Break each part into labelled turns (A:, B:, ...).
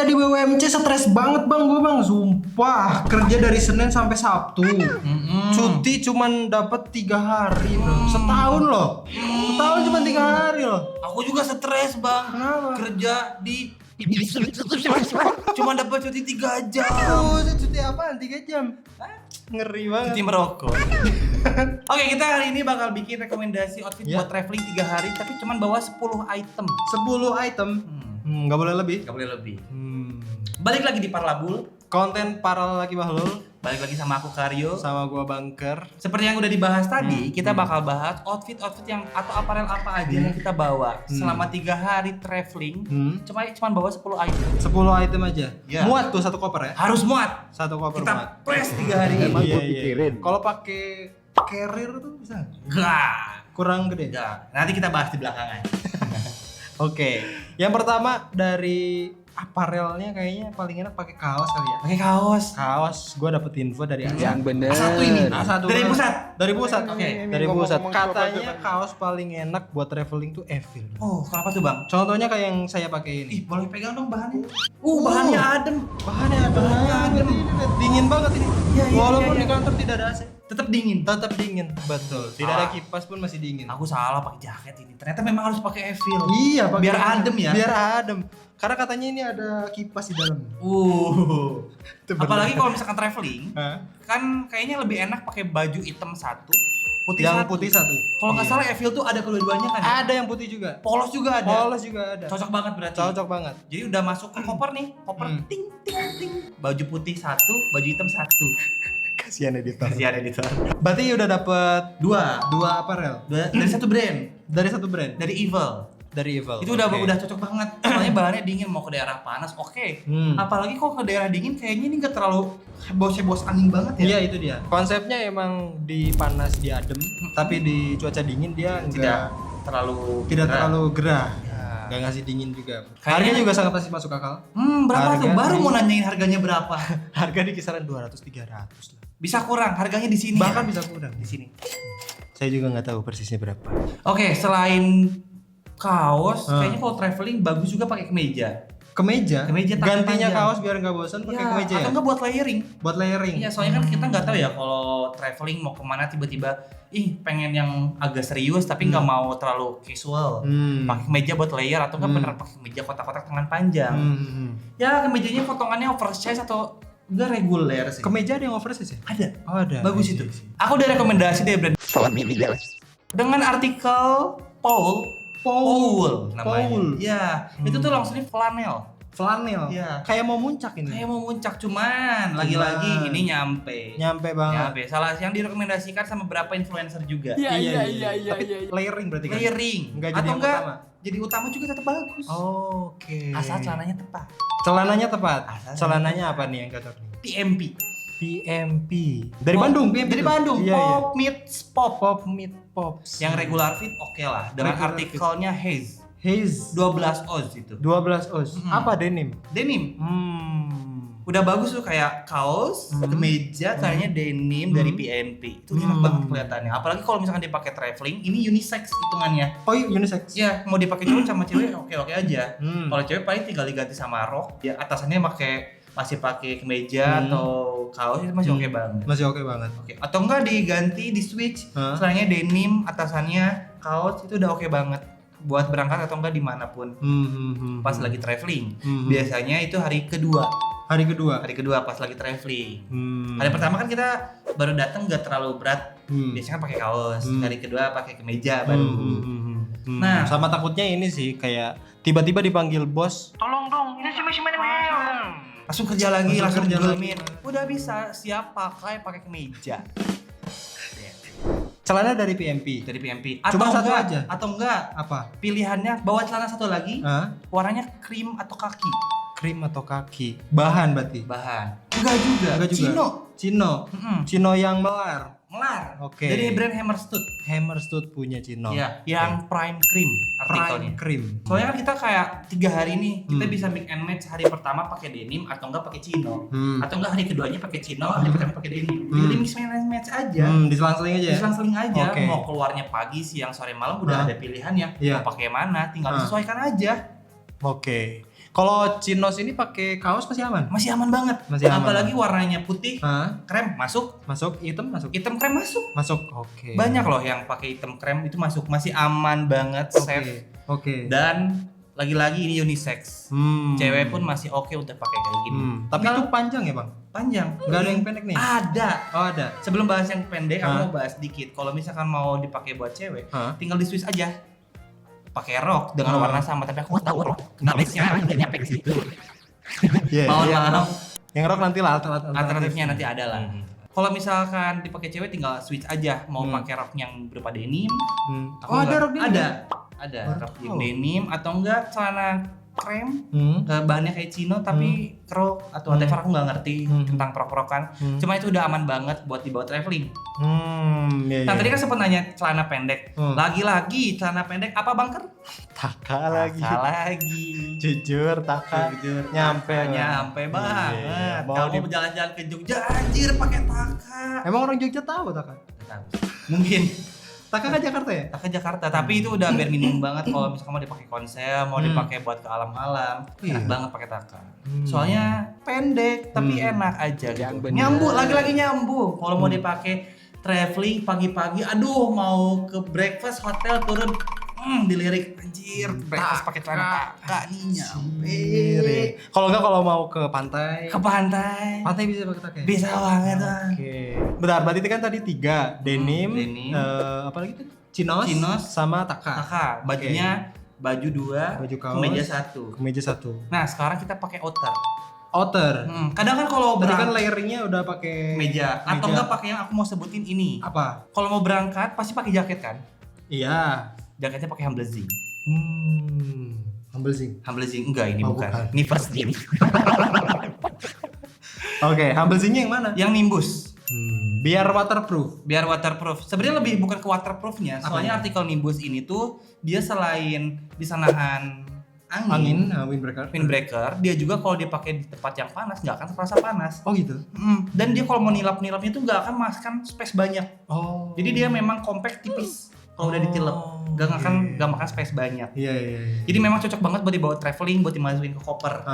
A: Kerja di BUMC stres banget bang, gue bang, sumpah. Kerja dari Senin sampai Sabtu, cuti cuman dapat 3 hari, bro. Setahun loh, setahun cuma 3 hari loh.
B: Aku juga stres bang.
A: Kenapa?
B: Kerja di cuma dapat cuti 3 jam.
A: Oh, cuti apaan? 3 jam? Ngeri banget.
B: Cuti merokok. Oke, kita hari ini bakal bikin rekomendasi outfit buat traveling 3 hari, tapi cuman bawa 10 item.
A: 10 item, nggak boleh lebih.
B: Gak boleh lebih. Balik lagi di Parlabul.
A: Konten para lelaki bahlul.
B: Balik lagi sama aku Karyo.
A: Sama gua Bangker.
B: Seperti yang udah dibahas tadi, kita bakal bahas outfit-outfit yang atau aparel apa aja yang kita bawa selama 3 hari traveling. Cuman bawa 10 item.
A: 10 item aja.
B: Ya.
A: Muat tuh satu koper ya?
B: Harus muat.
A: Satu koper
B: Kita
A: muat.
B: press 3 hari.
C: Emang
A: Iya,
C: gua
A: iya.
C: pikirin.
A: Kalau pakai carrier tuh bisa nggak?
B: Gak.
A: Kurang gede.
B: Gak. Nanti kita bahas di belakangan.
A: Oke. Yang pertama dari aparelnya kayaknya paling enak pakai kaos kali ya.
B: Pakai kaos.
A: Kaos, gua dapet info dari
C: Yang bener.
B: Satu ini.
A: A1
B: Dari
A: banget.
B: pusat.
A: Dari pusat.
B: Oke.
A: Dari pusat.
C: Ngomong-ngomong
A: Katanya
C: apa
A: kaos paling enak buat traveling tuh Evil.
B: Oh, kenapa tuh bang?
A: Contohnya kayak yang saya pakai ini.
B: Ih, boleh pegang dong bahannya. Bahannya adem.
A: Bahannya adem. Dingin banget ini.
B: Iya, iya,
A: Walaupun
B: iya,
A: di kantor tidak ada AC,
B: Tetap dingin.
A: tetap dingin. Betul. Tidak ada
B: Salah.
A: kipas pun masih dingin.
B: Aku salah pakai jaket ini. Ternyata memang harus pakai Evil.
A: Iya, pakai
B: Biar adem ya.
A: Biar adem. Karena katanya ini ada kipas di dalam. Itu
B: Apalagi
A: bener.
B: kalau misalkan traveling,
A: Hah?
B: kan kayaknya lebih enak pakai baju hitam satu, putih
A: Yang
B: satu.
A: putih satu.
B: Kalau nggak
A: Iya.
B: salah Evil tuh ada kedua-duanya kan? ya?
A: Ada yang putih juga.
B: Polos juga ada.
A: Polos juga ada.
B: Cocok banget berarti.
A: Cocok banget.
B: Jadi udah masuk ke koper nih, koper ting ting ting. Baju putih satu, baju hitam satu.
A: Kasihan editor.
B: Kasihan editor.
A: Berarti udah dapet
B: Dua.
A: dua apparel
B: Dari satu brand,
A: dari satu brand.
B: dari Evil.
A: Dari Evil.
B: Itu udah
A: Oke.
B: udah cocok banget. Soalnya bahannya dingin, mau ke daerah panas, oke. Apalagi kalau ke daerah dingin kayaknya ini nggak terlalu bos angin banget ya.
A: Iya itu dia. Konsepnya emang di panas dia adem, tapi di cuaca dingin dia
B: Tidak terlalu
A: tidak
B: gerah.
A: terlalu gerah.
B: Ya.
A: Nggak ngasih dingin juga.
B: Kayaknya-
A: Harganya juga sangat masih masuk akal.
B: Berapa tuh?
A: Harga
B: Baru
A: di-
B: mau nanyain harganya berapa.
A: Harga di kisaran 200-300 lah.
B: Bisa kurang harganya di sini.
A: Bahkan
B: ya?
A: bisa kurang.
B: di sini.
A: Saya juga nggak tahu persisnya berapa.
B: Oke, selain kaos, kayaknya kalau traveling bagus juga pakai kemeja.
A: Kemeja.
B: Kemeja tangan
A: Gantinya
B: panjang.
A: kaos biar nggak bosan pakai kemeja
B: atau
A: ya.
B: enggak buat layering.
A: Buat layering.
B: Iya, soalnya kan kita nggak tahu ya kalau traveling mau kemana tiba-tiba, pengen yang agak serius tapi nggak mau terlalu casual. Pakai kemeja buat layer atau enggak beneran pakai kemeja kotak-kotak tangan panjang. Ya kemejanya potongannya oversize atau enggak reguler sih.
A: Kemeja ada yang oversize ya?
B: Ada.
A: Oh, ada.
B: Bagus
A: Iya,
B: itu.
A: iya, iya.
B: Aku udah rekomendasi deh brand dengan artikel Paul namanya.
A: Paul.
B: Ya, itu tuh langsung flanel.
A: Flanel.
B: Iya.
A: Kayak mau muncak ini.
B: Kayak mau muncak cuman lagi-lagi ini nyampe.
A: Nyampe banget.
B: Nyampe. Salah yang direkomendasikan sama beberapa influencer juga.
A: Iya. Tapi layering berarti kan.
B: Layering.
A: Nggak jadi
B: Atau
A: yang
B: enggak
A: utama.
B: jadi utama juga tetap bagus.
A: Oke.
B: Asal celananya tepat.
A: Celananya tepat.
B: Asal
A: Celananya apa nih yang cocok nih?
B: PMP.
A: PMP. Dari Bandung, PMP.
B: Dari
A: tuh?
B: Bandung.
A: Iya, iya.
B: Pop meets pop.
A: Pop meet pops.
B: Yang regular fit oke lah. Dengan
A: Regular
B: artikelnya Haze.
A: Haze
B: 12 oz itu.
A: 12 oz. Apa denim?
B: Denim. Udah bagus tuh kayak kaos, kemeja, caranya denim dari PNP. Itu enak banget kelihatannya. Apalagi kalau misalkan dipakai traveling, ini unisex hitungannya.
A: Oh iya, unisex.
B: Ya, mau dipakai cowok sama cewek oke-oke aja.
A: Hmm.
B: Kalau cewek paling tinggal diganti sama rok, ya atasannya masih pakai kemeja atau kaos itu masih oke banget.
A: Masih oke banget.
B: Oke. Atau enggak diganti di switch,
A: Hah?
B: caranya denim, atasannya kaos itu udah oke banget buat berangkat atau enggak dimanapun. Pas lagi traveling. Biasanya itu hari kedua.
A: Hari kedua.
B: Hari kedua pas lagi traveling. Hari pertama kan kita baru datang nggak terlalu berat. Biasanya kan pakai kaos. Hari kedua pakai kemeja baru. Nah,
A: sama takutnya ini sih kayak tiba-tiba dipanggil bos.
B: tolong dong, ini si mana langsung kerja lagi, langsung
A: kerja
B: kerja udah bisa siap pakai kemeja.
A: Celana dari PMP.
B: Dari PMP.
A: Cuma satu
B: enggak,
A: aja?
B: Atau enggak?
A: Apa?
B: Pilihannya bawa celana satu lagi,
A: Hah?
B: warnanya krim atau kaki.
A: Krim atau kaki? Bahan berarti.
B: Bahan. Enggak juga.
A: Enggak juga. Cino.
B: Mm-mm.
A: Cino yang melar.
B: Melar.
A: Oke.
B: Dari brand Hammerstood.
A: Hammerstood punya Cino.
B: Iya, yang Prime Cream artikelnya.
A: Prime Cream.
B: Soalnya kan kita kayak 3 hari nih, kita bisa mix and match. Hari pertama pakai denim atau enggak pakai chino. Atau enggak hari keduanya pakai chino, hari pertama pakai denim. Jadi mix and match aja.
A: Diselang-seling aja ya?
B: Diselang-seling aja.
A: Oke.
B: Mau keluarnya pagi, siang, sore, malam udah ada pilihannya.
A: Iya.
B: Mau pakai mana, tinggal disesuaikan aja.
A: Oke. Kalau chinos ini pakai kaos masih aman?
B: Masih aman banget.
A: Masih aman.
B: Apalagi warnanya putih,
A: Hah?
B: krem masuk,
A: Masuk, hitam masuk.
B: hitam krem masuk.
A: Masuk. Oke.
B: Banyak loh yang pakai hitam krem itu masuk, masih aman banget, safe.
A: Oke.
B: Dan lagi-lagi ini unisex. Cewek pun masih oke udah pakai kayak gini.
A: Tapi itu panjang ya, Bang?
B: Panjang.
A: Nggak ada yang pendek nih?
B: Ada.
A: Oh, ada.
B: Sebelum bahas yang pendek, aku
A: Hah?
B: mau bahas dikit. Kalau misalkan mau dipakai buat cewek,
A: Hah?
B: tinggal di Swiss aja. Pakai rok dengan warna sama, tapi aku nggak tahu rok knalesnya nggak nyampe ke situ.
A: Iya.
B: Mohon maaf.
A: Yang rok nanti lah
B: Alternatifnya nanti ada lah. Kalau misalkan dipakai cewek tinggal switch aja mau pakai rok yang berupa denim.
A: Oh, ada rok denim?
B: Ada
A: Baru
B: rok
A: tahu.
B: denim atau enggak celana krem.
A: Hmm.
B: Bahannya kayak chino tapi rok atau whatever, aku nggak ngerti tentang prok-prokan. Cuma itu udah aman banget buat dibawa traveling.
A: Iya,
B: Nah tadi kan sempat nanya celana pendek. Lagi-lagi celana pendek apa bangker?
A: Taka lagi.
B: Lagi.
A: Jujur, Taka.
B: Jujur,
A: Nyampe.
B: nyampe banget.
A: Iya. Mau
B: Kamu jalan-jalan ke Jogja anjir pakai Taka.
A: Emang orang Jogja tahu Taka?
B: Nggak tahu. Mungkin
A: Taka kan Jakarta ya?
B: Taka Jakarta, tapi itu udah bare minimum banget kalau misalkan mau dipakai konser, mau dipakai buat ke alam-alam.
A: Iya.
B: Enak banget pakai Taka. Soalnya pendek tapi enak aja gitu.
C: bener.
B: Nyambung, lagi-lagi nyambung. Kalau mau dipakai traveling pagi-pagi, aduh mau ke breakfast hotel turun dilirik anjir breakfast pakai celana Taka nih nyampe.
A: Kalau enggak kalau mau ke pantai.
B: Ke pantai.
A: Pantai bisa pakai Taka ya?
B: Bisa banget Bang.
A: Oke. Bentar, berarti itu kan tadi 3, denim,
B: denim.
A: Apa lagi tuh? Chinos,
B: Chinos,
A: sama Taka.
B: Taka, bajunya baju 2,
A: Baju kaos,
B: kemeja 1.
A: Kemeja 1.
B: Nah, sekarang kita pakai outer.
A: Outer.
B: Kadang kan kalau
A: Berarti kan
B: berangkat
A: layering-nya udah pakai
B: meja atau enggak pakai yang aku mau sebutin ini.
A: apa?
B: Kalau mau berangkat pasti pakai jaket kan?
A: Iya.
B: Jaketnya pakai Humblezing.
A: Humble Zing.
B: Humblezing enggak ini
A: Oh,
B: bukan.
A: bukan.
B: Ini first team.
A: Oke, Humble Zingnya yang mana?
B: Yang Nimbus.
A: Biar waterproof.
B: Biar waterproof. Sebenarnya lebih bukan ke waterproofnya. Soalnya artikel Nimbus ini tuh dia selain bisa nahan angin, windbreaker, dia juga kalau dipakai di tempat yang panas nggak akan terasa panas.
A: Oh gitu.
B: Dan dia kalau mau nilap-nilapnya tuh nggak akan makan space banyak.
A: Oh.
B: Jadi dia memang compact tipis. Kalau udah ditilep, nggak makan space banyak.
A: Iya.
B: Jadi memang cocok banget buat dibawa traveling, buat dimasukin ke koper.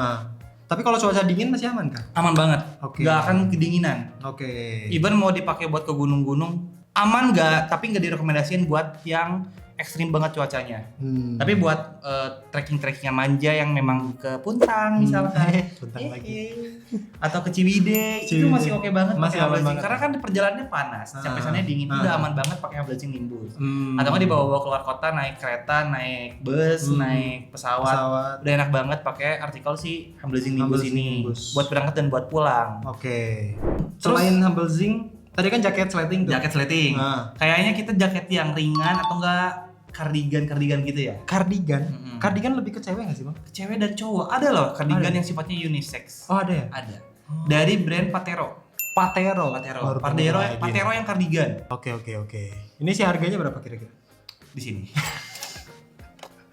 A: Tapi kalau cuaca dingin masih aman kah?
B: Aman banget.
A: Oke.
B: Nggak akan kedinginan.
A: Oke.
B: Even mau dipakai buat ke gunung-gunung, aman nggak? Tapi nggak direkomendasiin buat yang ekstrim banget cuacanya. Tapi buat trekking-trekkingan manja yang memang ke Puntang misalkan,
A: Puntang lagi.
B: atau ke Ciwidey, itu masih oke banget
A: Masih
B: pakai
A: aman
B: Humblezing.
A: banget.
B: Karena kan perjalanannya panas, sampai sana dingin, udah aman banget pakai Humblezing Nimbus. Atau nggak dibawa-bawa keluar kota, naik kereta, naik bus, naik pesawat. Udah enak banget pakai artikel si Humblezing Nimbus
A: Humblezing
B: ini
A: Nimbus.
B: buat berangkat dan buat pulang.
A: Oke. Selain Humble Zing, tadi kan jaket sledding tuh.
B: Jaket sledding. Kayaknya kita jaket yang ringan atau enggak kardigan gitu ya.
A: Cardigan. Cardigan lebih ke cewek nggak sih bang?
B: Cewek dan cowok ada loh kardigan
A: Ada.
B: yang sifatnya unisex.
A: Oh ada ya?
B: Ada. Dari brand Patero.
A: Patero.
B: Patero.
A: Baru
B: Patero,
A: dengar lagi.
B: Patero yang kardigan
A: Oke. Ini sih harganya berapa kira-kira?
B: di sini.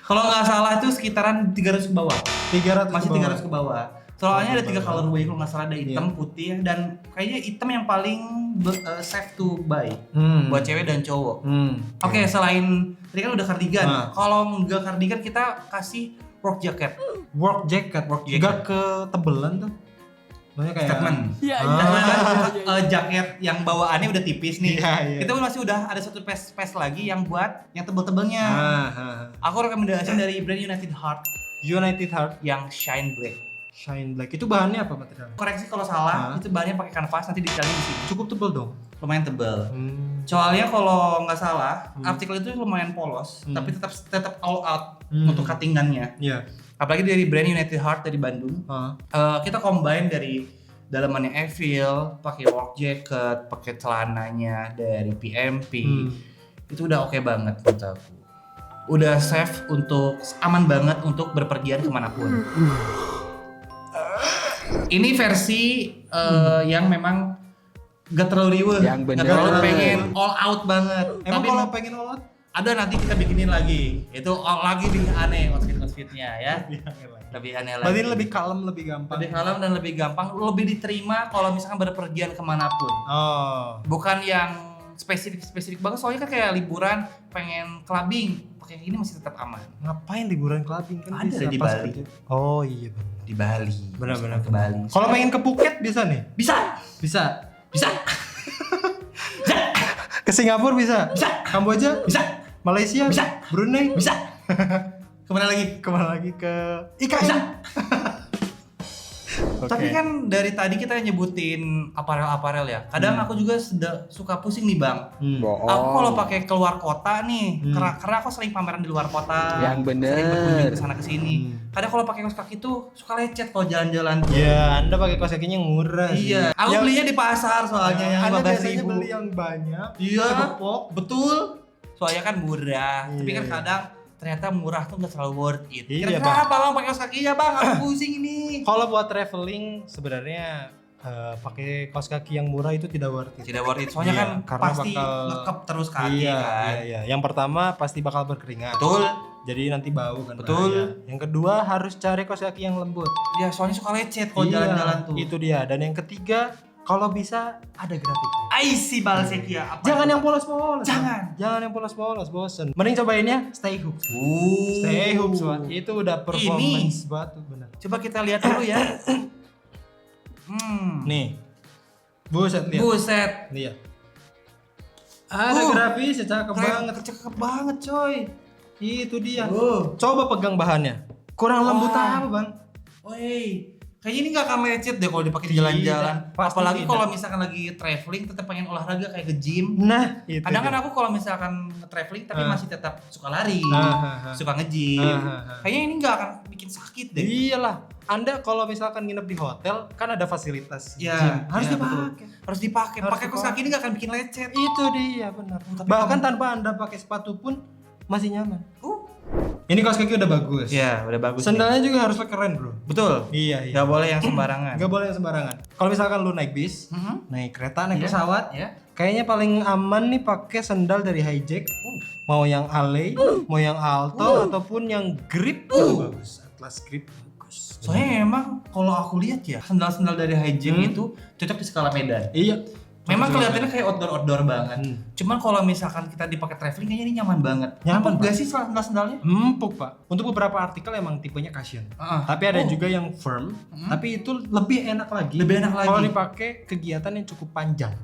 B: Kalau nggak salah itu sekitaran 300 ke bawah.
A: 300
B: Masih 300 ke bawah. Soalnya ada 3 colorway kalau nggak salah, ada hitam,
A: Iya.
B: putih, dan kayaknya hitam yang paling safe to buy buat cewek dan cowok. Oke, selain tadi kan udah kardigan. Kalau nggak kardigan kita kasih work jacket.
A: Work jacket. Nggak ketebelan tuh. Maksudnya kayak
B: Statement.
C: Iya.
B: Jaket yang bawaannya udah tipis nih.
A: Iya.
B: Kita masih udah ada satu space lagi yang buat yang tebel-tebelnya. Aku rekomendasi dari brand United Heart
A: United Heart
B: yang Shine Black.
A: Shine Black. Itu bahannya apa materialnya?
B: Koreksi kalau salah, itu bahannya pakai kanvas, nanti detailnya di sini.
A: Cukup tebel dong.
B: Lumayan tebel. Soalnya kalau nggak salah, artikel itu lumayan polos, tapi tetap all out untuk cuttingannya.
A: Iya.
B: Apalagi dari brand United Heart dari Bandung. Kita combine dari dalamannya Evil, pakai work jacket, pakai celananya dari PMP. Itu udah oke banget menurut aku. Udah safe untuk aman banget untuk berpergian kemanapun. Ini versi yang memang gak terlalu riweh,
C: Yang bener.
B: gak terlalu pengen all out banget.
A: Emang
B: Tapi
A: kalau pengen all out?
B: ada nanti kita bikinin lagi. Itu all lagi lebih aneh outfitnya ya. Lebih aneh lagi.
A: Berarti lebih kalem, lebih gampang.
B: Lebih kalem dan lebih gampang, lebih diterima kalau misalkan berpergian kemanapun. Bukan yang spesifik banget, soalnya kan kayak liburan pengen clubbing pakai ini masih tetap aman.
A: Ngapain liburan clubbing kan
B: Ada
A: bisa
B: di
A: pas
B: Bali.
A: kerja. Oh iya bang.
B: Di Bali.
A: Benar-benar
B: ke Bali.
A: Kalau pengen ke Phuket bisa nih?
B: Bisa.
A: Bisa.
B: Bisa.
A: Ke Singapura bisa?
B: Bisa.
A: Kamboja?
B: Bisa.
A: Malaysia?
B: Bisa.
A: Brunei?
B: Bisa. Kemana lagi?
A: Kemana lagi ke IKN?
B: Bisa.
A: Oke.
B: Tapi kan dari tadi kita nyebutin aparel-aparel ya. Kadang aku juga suka pusing nih bang. Aku kalau pakai keluar kota nih, karena aku sering pameran di luar kota.
C: Yang bener.
B: Sering berkunjung ke sana ke sini. Kadang kalau pakai kaos kaki tuh suka lecet kalau jalan-jalan.
A: Ya, Anda pakai kaos kakinya yang murah sih.
B: Iya. Aku
A: Yang-
B: belinya di pasar soalnya yang
A: Anda
B: 15.000.
A: biasanya beli yang banyak.
B: Iya.
A: Kegepok.
B: Betul. Soalnya kan murah. Tapi kan
A: Iya.
B: kadang ternyata murah tuh nggak selalu worth it.
A: Iya,
B: Kira-kira
A: Bang.
B: apa bang pakai kaos kakinya bang? Aku pusing ini.
A: Kalau buat traveling sebenarnya pakai kaos kaki yang murah itu tidak worth it.
B: Tidak worth it. Soalnya
A: Iya,
B: kan
A: karena
B: pasti
A: bakal-
B: ngekep terus kaki
A: Iya,
B: kan.
A: iya. Yang pertama pasti bakal berkeringat.
B: Betul.
A: Jadi nanti bau kan.
B: Betul.
A: bahaya. Yang kedua harus cari kaos kaki yang lembut.
B: Ya soalnya suka lecet kalau
A: Iya,
B: jalan-jalan tuh.
A: Itu dia. Dan yang ketiga kalau bisa ada grafiknya.
B: Aisi Balsekia. Apa
A: Jangan
B: itu?
A: yang polos-polos.
B: Jangan.
A: Jangan yang polos-polos, bosen. Mending cobainnya Stay Hoops. Stay Hoops, Pak. Itu udah performance banget, benar.
B: Coba kita lihat dulu ya.
A: Nih. Buset, lihat.
B: Buset.
A: Nih ya. Ada grafisnya, cakep banget.
B: Cakep banget coy.
A: Itu dia. Coba pegang bahannya. Kurang lembut
B: Wah.
A: apa, Bang?
B: Woi. Kayaknya ini gak akan lecet deh kalau dipakai di
A: Tidak,
B: jalan-jalan.
A: pasti
B: Apalagi
A: tidak.
B: kalau misalkan lagi traveling tetap pengen olahraga kayak ke gym.
A: Nah, itu.
B: Kadang kan
A: dia.
B: aku kalau misalkan traveling tapi masih tetap suka lari,
A: Ah.
B: suka nge-gym. Kayaknya ini nggak akan bikin sakit deh.
A: Iyalah. Anda kalau misalkan nginep di hotel kan ada fasilitas
B: Iya,
A: gym. Harus
B: iya,
A: dipakai.
B: Harus dipakai.
A: Harus
B: Pakai kaos
A: dipakai.
B: kaki ini nggak akan bikin lecet.
A: Itu dia, benar.
B: Tapi
A: Bahkan
B: kamu-
A: tanpa Anda pakai sepatu pun masih nyaman. Ini kaos kaki udah bagus.
B: Iya, udah bagus.
A: Sendalnya juga harus keren, Bro.
B: Betul.
A: Iya, iya.
B: Gak boleh yang sembarangan.
A: Nggak boleh yang sembarangan. Kalau misalkan lu naik bis, naik kereta, naik
B: Iya.
A: pesawat,
B: Ya.
A: kayaknya paling aman nih pakai sendal dari Hijack. Mau yang Ale, mau yang Alto ataupun yang Grip itu bagus. Atlas Grip bagus.
B: Soalnya emang kalau aku lihat ya, sendal-sendal dari Hijack itu cocok di skala Medan.
A: Iya.
B: Memang kelihatannya kayak outdoor banget.
A: Hmm.
B: Cuman kalau misalkan kita dipakai traveling kayaknya ini nyaman banget.
A: Nyaman,
B: Empuk gak sih sendal-sendalnya?
A: Empuk, Pak. Untuk beberapa artikel emang tipenya cushion. Tapi ada juga yang firm, tapi itu lebih enak lagi.
B: Lebih enak lagi.
A: Kalau dipakai kegiatan yang cukup panjang.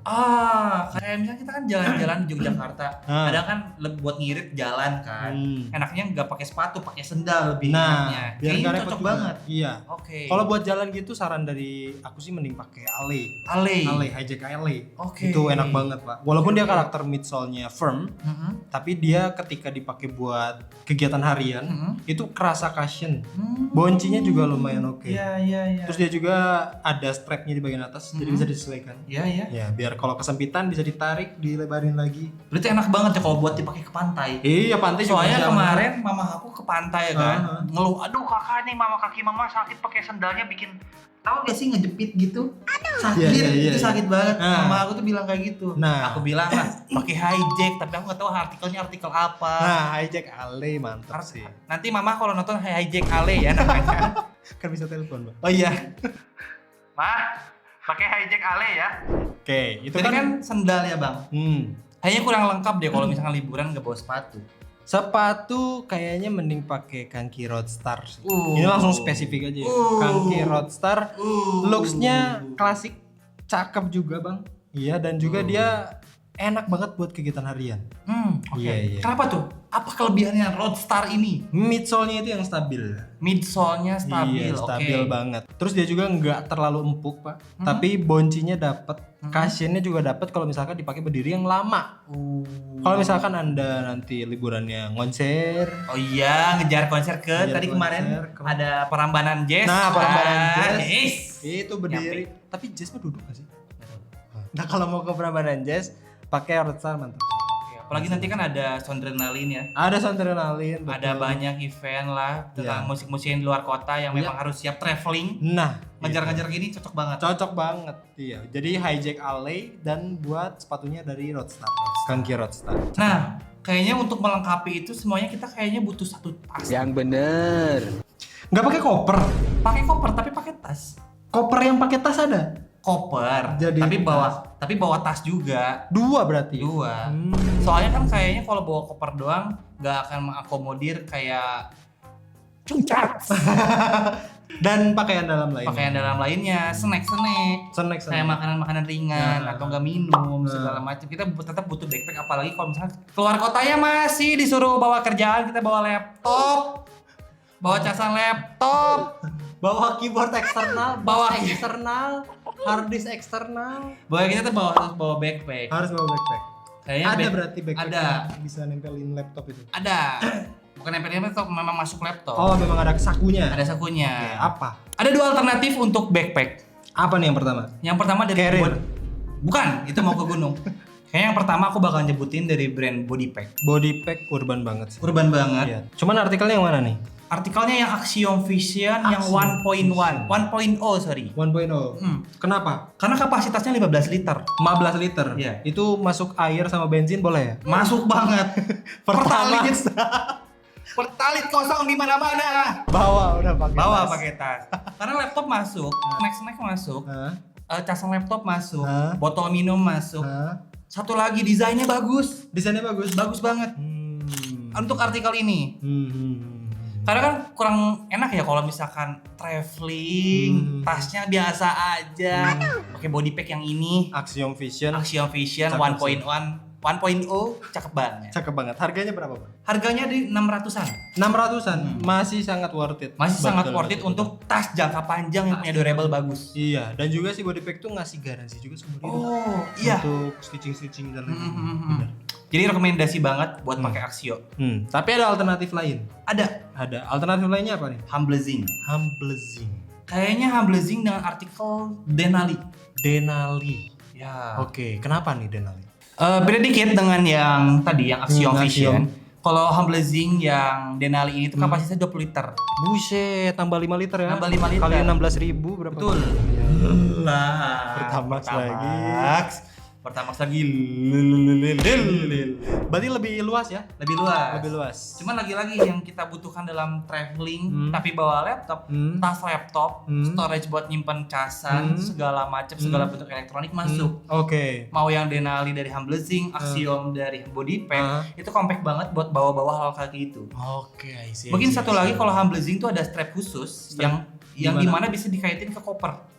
B: Kayak misalnya kita kan jalan-jalan di Yogyakarta, kadang kan buat ngirit jalan kan. Enaknya nggak pakai sepatu, pakai sendal lebih enaknya.
A: Biar
B: Kayaknya
A: nggak
B: ini
A: repot
B: cocok
A: juga.
B: banget.
A: Iya.
B: Oke.
A: Kalau buat jalan gitu saran dari aku sih mending pakai Ale, Hijack Ale.
B: Oke.
A: Itu enak banget, Pak. Walaupun dia karakter midsole-nya firm, tapi dia ketika dipakai buat kegiatan harian itu kerasa cushion. Boncinya juga lumayan oke.
B: Iya.
A: Terus dia juga ada strapnya di bagian atas, jadi bisa disesuaikan.
B: Iya.
A: Ya, biar kalau kesempitan bisa ditarik, dilebarin lagi.
B: Berarti enak banget ya kalau buat dipakai ke pantai.
A: Iya, pantai juga
B: Soalnya
A: nyaman.
B: kemarin mama aku ke pantai kan,
A: Aha.
B: ngeluh, aduh kakak nih kaki mama sakit pakai sendalnya bikin, tahu gak sih ngejepit gitu, sakit,
A: Iya,
B: itu
A: iya.
B: sakit banget.
A: Nah.
B: Mama aku tuh bilang kayak gitu.
A: Nah.
B: Aku bilang lah pakai Hijack, tapi aku nggak tahu artikelnya artikel apa.
A: Nah, Hijack Ale mantap sih.
B: Nanti mama kalau nonton Hijack Ale ya namanya.
A: Kan bisa telepon, Bang.
B: Oh iya. Ma, pakai Hijack Ale ya.
A: Oke, itu
B: Jadi kan sendal ya bang. Kayaknya kurang lengkap deh kalau misalkan liburan nggak bawa sepatu.
A: sepatu kayaknya mending pakai Kanki Roadstar sih.
B: Uh.
A: Ini langsung spesifik aja ya. Kanki Roadstar looks-nya klasik, cakep juga, Bang. Iya, dan juga dia enak banget buat kegiatan harian.
B: Oke.
A: Iya.
B: Kenapa tuh? Apa kelebihannya Roadstar ini?
A: Midsole-nya itu yang stabil.
B: Midsole-nya stabil,
A: Iya, stabil
B: oke.
A: banget. Terus dia juga nggak terlalu empuk, Pak. Tapi boncinya dapet, cushionnya juga dapet kalau misalkan dipakai berdiri yang lama. Kalau misalkan Anda nanti liburannya ngonser.
B: Oh iya, ngejar konser ke
A: Ngejar
B: tadi
A: konser,
B: kemarin
A: ke-
B: ada Prambanan Jazz.
A: Nah, Prambanan Jazz.
B: Yes.
A: Itu berdiri. Tapi jazz mah duduk gak sih? Nah, kalau mau ke Prambanan Jazz pakai Roadstar mantap.
B: Oke, apalagi nanti kan ada Soundrenalin ya.
A: Ada Soundrenalin, betul.
B: Ada banyak event lah tentang
A: Iya.
B: musik-musik yang di luar kota yang memang harus siap traveling.
A: Nah,
B: Ngejar-ngejar gini cocok banget.
A: cocok banget. Iya. Jadi Hijack Ale dan buat sepatunya dari Roadstar. Kanki Roadstar.
B: Nah, kayaknya untuk melengkapi itu semuanya kita kayaknya butuh satu tas.
C: Yang bener.
A: Nggak pakai koper.
B: Pakai koper tapi pakai tas.
A: Koper yang pakai tas ada.
B: koper,
A: Jadi
B: tapi bawa tas juga.
A: 2 berarti.
B: 2. Soalnya kan kayaknya kalau bawa koper doang nggak akan mengakomodir kayak cungcat.
A: Dan pakaian dalam
B: lainnya, snack kayak makanan ringan atau enggak minum segala macam. Kita tetap butuh backpack, apalagi kalau misalnya keluar kotanya masih disuruh bawa kerjaan, kita bawa laptop, bawa casan laptop,
A: bawa keyboard eksternal,
B: bawa
A: hard disk eksternal.
B: Bahwa kita tuh harus bawa backpack.
A: Harus bawa backpack.
B: Kayaknya
A: Ada berarti backpack
B: ada.
A: yang bisa nempelin laptop itu.
B: Ada. Bukan nempelin laptop, memang masuk laptop.
A: Oh, memang ada sakunya.
B: Ada sakunya.
A: Oke, apa?
B: Ada 2 alternatif untuk backpack.
A: Apa nih yang pertama?
B: Yang pertama dari
A: Carrier.
B: Bukan, itu mau ke gunung. Kayaknya yang pertama aku bakal nyebutin dari brand Bodypack.
A: Bodypack urban banget sih.
B: Urban banget.
A: Iya. Cuman artikelnya yang mana nih?
B: Artikelnya yang Axiom Vision yang 1.1, 1.0 sorry.
A: 1.0. Kenapa?
B: Karena kapasitasnya 15 liter.
A: 15 liter.
B: Iya.
A: Itu masuk air sama bensin boleh ya?
B: Masuk banget.
A: Pertamax.
B: Pertalit kosong di mana-mana.
A: Bawa pakai.
B: Bawa
A: tas.
B: pakai tas. Karena laptop masuk, snack masuk,
A: Hah?
B: casan laptop masuk,
A: Hah?
B: botol minum masuk.
A: Hah?
B: Satu lagi desainnya bagus.
A: Desainnya bagus.
B: Bagus banget. Untuk artikel ini. Karena kan kurang enak ya kalau misalkan traveling, tasnya biasa aja. Pakai bodypack yang ini,
A: Axiom Vision.
B: Axiom Vision
A: Cakep
B: 1.0, cakep banget.
A: Cakep banget. Harganya berapa, Bang?
B: Harganya di 600-an.
A: 600-an. Masih sangat worth it.
B: Masih sangat
A: Betul,
B: worth it
A: betul.
B: untuk tas jangka panjang yang punya durable bagus.
A: Iya, dan juga si bodypack tuh ngasih garansi juga seumur hidup.
B: Oh, iya.
A: Untuk stitching dan lain-lain.
B: Jadi rekomendasi banget buat pakai Axio.
A: Tapi ada alternatif lain.
B: Ada
A: Alternatif lainnya apa nih?
B: Humblezing.
A: Humblezing.
B: Kayaknya Humblezing dengan artikel Denali.
A: Denali.
B: Ya.
A: Oke, kenapa nih Denali?
B: Beda dikit dengan yang tadi yang Axiom
A: Axiom.
B: Vision. Kalau Humblezing yang Denali ini tuh kapasitasnya 20 liter.
A: Buset, tambah 5 liter ya.
B: Tambah 5 liter.
A: Kali 16.000 berapa?
B: Betul.
A: Lah. Pertamax lagi.
B: Pertamax lagi.
A: Berarti lebih luas ya?
B: Lebih luas.
A: Lebih luas.
B: Cuman lagi-lagi yang kita butuhkan dalam traveling tapi bawa laptop, tas laptop, storage buat nyimpan casan, segala macam, segala bentuk elektronik masuk.
A: Oke.
B: Mau yang Denali dari Humblezing, Axiom dari Bodypack, itu compact banget buat bawa-bawa hal kayak gitu.
A: Oke, I see.
B: Mungkin satu lagi kalau Humblezing tuh ada strap khusus yang dimana bisa dikaitin ke koper.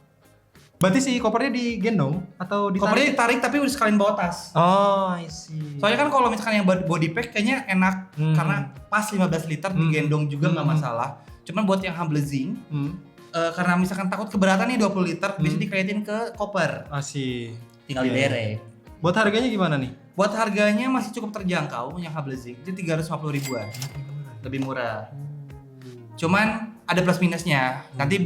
A: Berarti si kopernya digendong atau ditarik?
B: Kopernya ditarik tapi udah sekalian bawa tas.
A: Oh, I see.
B: Soalnya kan kalau misalkan yang Bodypack kayaknya enak karena pas 15 liter digendong juga nggak masalah. Cuman buat yang Humblezing, karena misalkan takut keberatan nih 20 liter, bisa dikaitin ke koper.
A: Masih.
B: Tinggal diderek.
A: Buat harganya gimana nih?
B: Buat harganya masih cukup terjangkau yang Humblezing, itu 350 ribuan. Lebih murah. Cuman ada plus minusnya. Nanti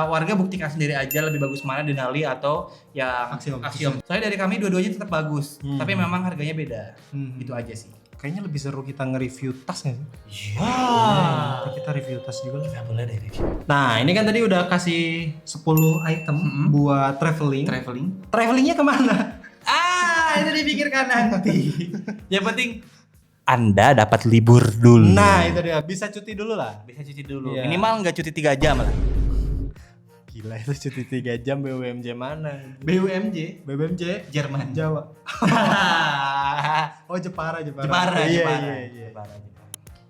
B: warga buktikan sendiri aja lebih bagus mana Denali atau yang Axiom. Soalnya dari kami dua-duanya tetap bagus, tapi memang harganya beda. Itu aja sih.
A: Kayaknya lebih seru kita nge-review tas nggak sih?
B: Iya.
A: Kita review tas juga.
B: Nggak boleh deh review.
A: Nah, ini kan tadi udah kasih 10 item buat traveling. Travelingnya kemana?
B: Itu dipikirkan nanti. Yang penting Anda dapat libur dulu.
A: Nah, itu dia. Bisa cuti dulu lah.
B: Bisa cuti dulu.
A: Iya.
B: Minimal nggak cuti 3 jam lah.
A: Gila, itu cuti 3 jam BUMJ mana?
B: BUMJ
A: Jerman. Jawa. Oh, Jepara.
B: Jepara.
A: Iya.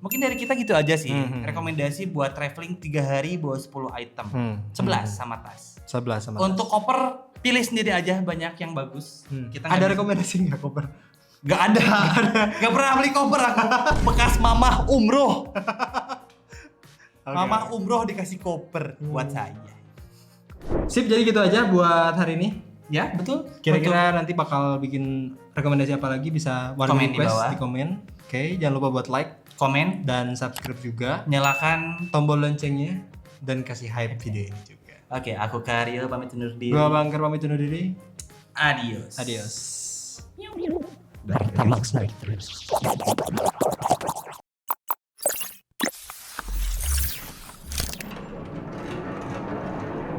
B: Mungkin dari kita gitu aja sih. Rekomendasi buat traveling 3 hari bawa 10 item. 11 sama tas.
A: 11 sama
B: Untuk koper pilih sendiri aja, banyak yang bagus. Kita
A: ada rekomendasi nggak koper?
B: Gak ada. Gak pernah beli koper aku. Bekas mamah umroh. Mamah umroh dikasih koper buat saya.
A: Sip, jadi gitu aja buat hari ini.
B: Ya, betul.
A: Kira-kira nanti bakal bikin rekomendasi apa lagi bisa
B: Komen di
A: request
B: bawah.
A: di komen. Oke, jangan lupa buat like,
B: Komen,
A: dan subscribe juga.
B: nyalakan.
A: Tombol loncengnya dan kasih hype video ini juga.
B: Oke, aku Karyo pamit undur diri.
A: Gua Bangker pamit undur diri.
B: Adios.
A: Adios.
C: Pertamax naik terus.